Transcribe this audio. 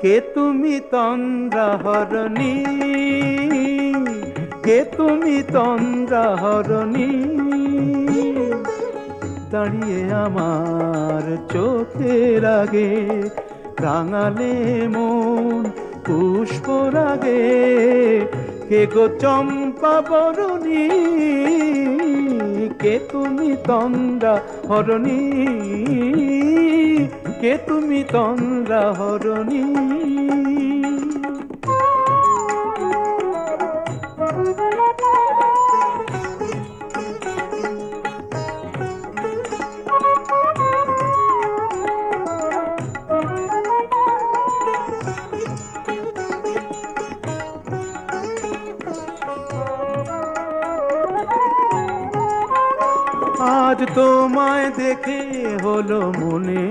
কে তুমি তন্দ্রাহরণী, কে তুমি তন্দ্রাহরণী, দাঁড়িয়ে আমার চোখের আগে রাঙালে মন পুষ্পরাগে। কে গো চম্পা বরণী, কে তুমি তন্দ্রাহরণী, কে তুমি তন্দ্রাহরণী। আজ তোমায় দেখে হলো মনে